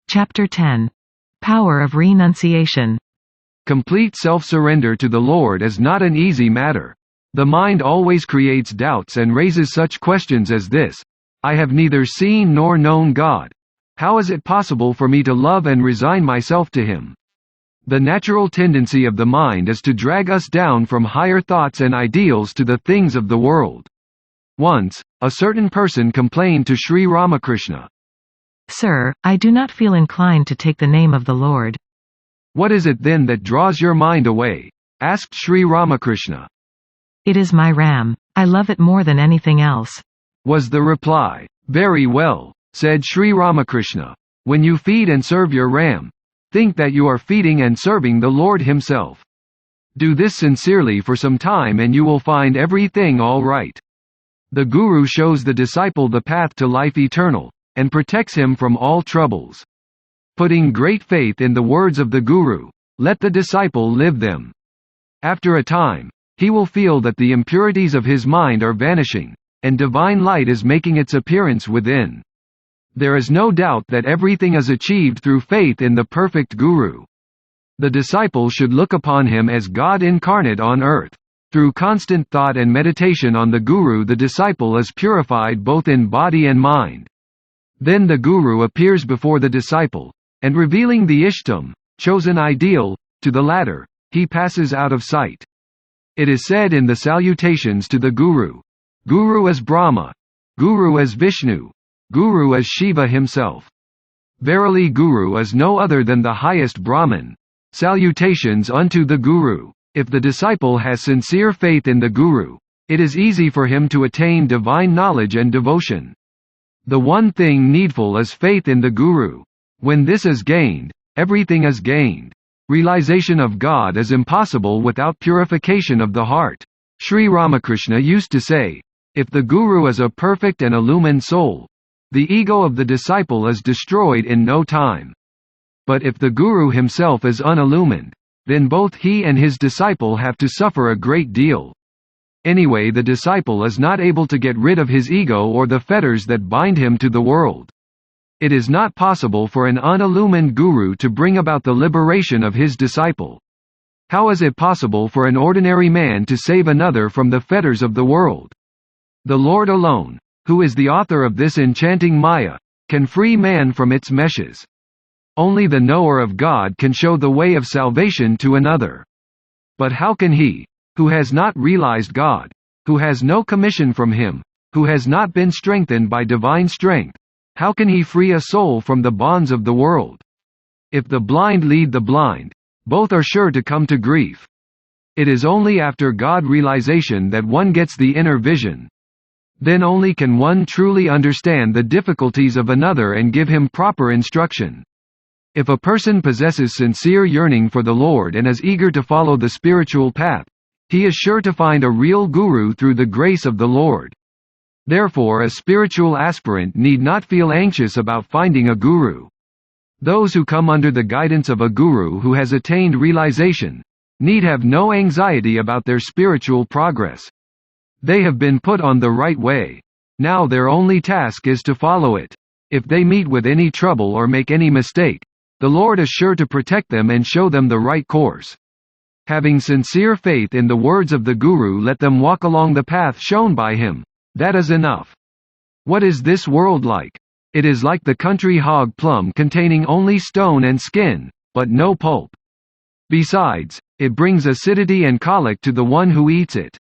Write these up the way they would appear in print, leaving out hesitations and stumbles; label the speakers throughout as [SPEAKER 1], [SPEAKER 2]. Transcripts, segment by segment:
[SPEAKER 1] Chapter 10. Power of Renunciation.
[SPEAKER 2] Complete self-surrender to the Lord is not an easy matter. The mind always creates doubts and raises such questions as this: I have neither seen nor known God. How is it possible for me to love and resign myself to Him? The natural tendency of the mind is to drag us down from higher thoughts and ideals to the things of the world. Once, a certain person complained to Sri Ramakrishna,
[SPEAKER 1] Sir, I do not feel inclined to take the name of the Lord.
[SPEAKER 2] What is it then that draws your mind away? Asked Sri Ramakrishna.
[SPEAKER 1] It is my ram. I love it more than anything else.
[SPEAKER 2] Was the reply. Very well, said Sri Ramakrishna. When you feed and serve your ram, think that you are feeding and serving the Lord Himself. Do this sincerely for some time and you will find everything all right. The Guru shows the disciple the path to life eternal, and protects him from all troubles. Putting great faith in the words of the Guru, let the disciple live them. After a time, he will feel that the impurities of his mind are vanishing, and divine light is making its appearance within. There is no doubt that everything is achieved through faith in the perfect Guru. The disciple should look upon him as God incarnate on earth. Through constant thought and meditation on the Guru, the disciple is purified both in body and mind. Then the Guru appears before the disciple, and revealing the Ishtam, chosen ideal, to the latter, he passes out of sight. It is said in the salutations to the Guru, Guru is Brahma, Guru is Vishnu, Guru is Shiva himself. Verily Guru is no other than the highest Brahman. Salutations unto the Guru. If the disciple has sincere faith in the Guru, it is easy for him to attain divine knowledge and devotion. The one thing needful is faith in the Guru. When this is gained, everything is gained. Realization of God is impossible without purification of the heart. Sri Ramakrishna used to say, if the Guru is a perfect and illumined soul, the ego of the disciple is destroyed in no time. But if the Guru himself is unillumined, then both he and his disciple have to suffer a great deal. Anyway, the disciple is not able to get rid of his ego or the fetters that bind him to the world. It is not possible for an unillumined Guru to bring about the liberation of his disciple. How is it possible for an ordinary man to save another from the fetters of the world? The Lord alone, who is the author of this enchanting Maya, can free man from its meshes. Only the knower of God can show the way of salvation to another. But how can he, who has not realized God, who has no commission from Him, who has not been strengthened by divine strength, how can he free a soul from the bonds of the world? If the blind lead the blind, both are sure to come to grief. It is only after God realization that one gets the inner vision. Then only can one truly understand the difficulties of another and give him proper instruction. If a person possesses sincere yearning for the Lord and is eager to follow the spiritual path, he is sure to find a real Guru through the grace of the Lord. Therefore, a spiritual aspirant need not feel anxious about finding a Guru. Those who come under the guidance of a Guru who has attained realization need have no anxiety about their spiritual progress. They have been put on the right way. Now their only task is to follow it. If they meet with any trouble or make any mistake, the Lord is sure to protect them and show them the right course. Having sincere faith in the words of the Guru, let them walk along the path shown by him. That is enough. What is this world like? It is like the country hog plum containing only stone and skin, but no pulp. Besides, it brings acidity and colic to the one who eats it.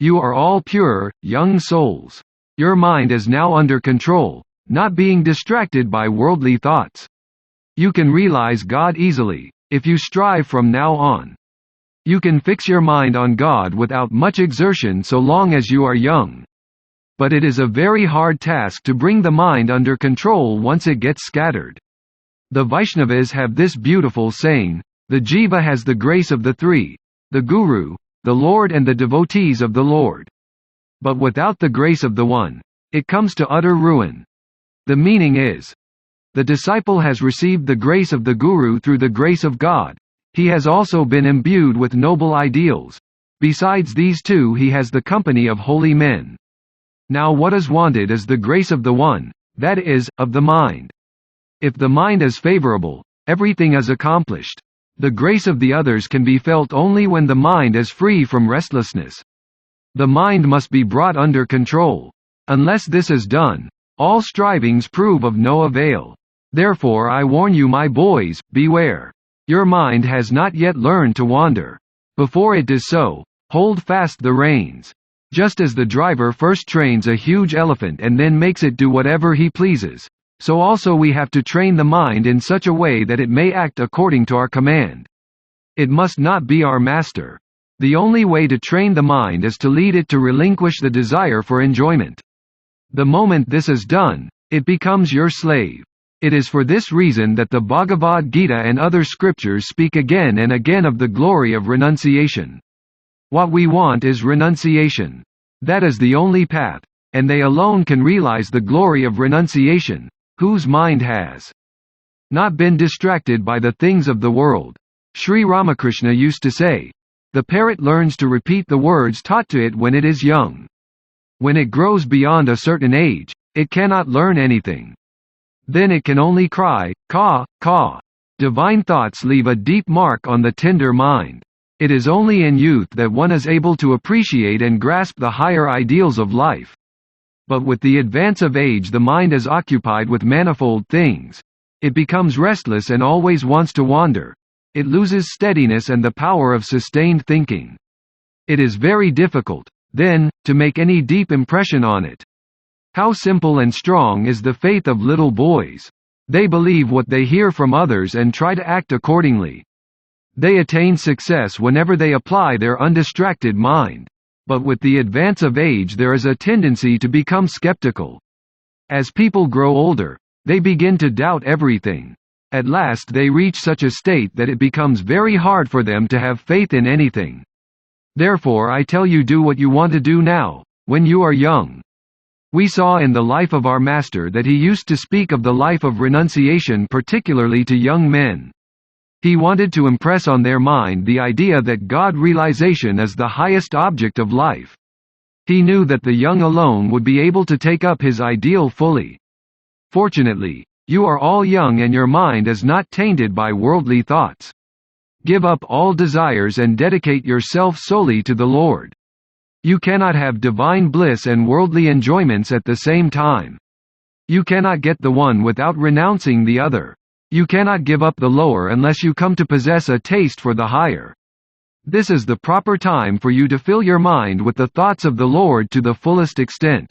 [SPEAKER 2] You are all pure, young souls. Your mind is now under control, not being distracted by worldly thoughts. You can realize God easily, if you strive from now on. You can fix your mind on God without much exertion so long as you are young. But it is a very hard task to bring the mind under control once it gets scattered. The Vaishnavas have this beautiful saying, the jiva has the grace of the three, the Guru, the Lord and the devotees of the Lord. But without the grace of the one, it comes to utter ruin. The meaning is, the disciple has received the grace of the Guru through the grace of God. He has also been imbued with noble ideals. Besides these two, he has the company of holy men. Now what is wanted is the grace of the one, that is, of the mind. If the mind is favorable, everything is accomplished. The grace of the others can be felt only when the mind is free from restlessness. The mind must be brought under control. Unless this is done, all strivings prove of no avail. Therefore I warn you, my boys, beware. Your mind has not yet learned to wander. Before it does so, hold fast the reins. Just as the driver first trains a huge elephant and then makes it do whatever he pleases, so also we have to train the mind in such a way that it may act according to our command. It must not be our master. The only way to train the mind is to lead it to relinquish the desire for enjoyment. The moment this is done, it becomes your slave. It is for this reason that the Bhagavad Gita and other scriptures speak again and again of the glory of renunciation. What we want is renunciation. That is the only path, and they alone can realize the glory of renunciation, whose mind has not been distracted by the things of the world. Sri Ramakrishna used to say, "The parrot learns to repeat the words taught to it when it is young. When it grows beyond a certain age, it cannot learn anything. Then it can only cry, caw, caw." Divine thoughts leave a deep mark on the tender mind. It is only in youth that one is able to appreciate and grasp the higher ideals of life. But with the advance of age, the mind is occupied with manifold things. It becomes restless and always wants to wander. It loses steadiness and the power of sustained thinking. It is very difficult, then, to make any deep impression on it. How simple and strong is the faith of little boys! They believe what they hear from others and try to act accordingly. They attain success whenever they apply their undistracted mind. But with the advance of age there is a tendency to become skeptical. As people grow older, they begin to doubt everything. At last they reach such a state that it becomes very hard for them to have faith in anything. Therefore I tell you, do what you want to do now, when you are young. We saw in the life of our Master that he used to speak of the life of renunciation particularly to young men. He wanted to impress on their mind the idea that God realization is the highest object of life. He knew that the young alone would be able to take up his ideal fully. Fortunately, you are all young and your mind is not tainted by worldly thoughts. Give up all desires and dedicate yourself solely to the Lord. You cannot have divine bliss and worldly enjoyments at the same time. You cannot get the one without renouncing the other. You cannot give up the lower unless you come to possess a taste for the higher. This is the proper time for you to fill your mind with the thoughts of the Lord to the fullest extent.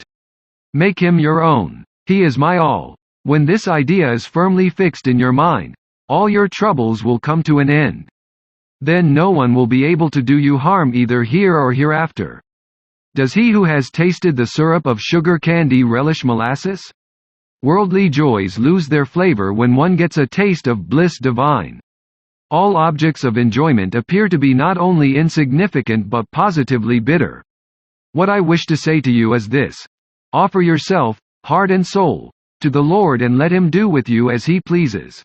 [SPEAKER 2] Make him your own. He is my all. When this idea is firmly fixed in your mind, all your troubles will come to an end. Then no one will be able to do you harm either here or hereafter. Does he who has tasted the syrup of sugar candy relish molasses? Worldly joys lose their flavor when one gets a taste of bliss divine. All objects of enjoyment appear to be not only insignificant but positively bitter. What I wish to say to you is this: offer yourself, heart and soul, to the Lord and let him do with you as he pleases.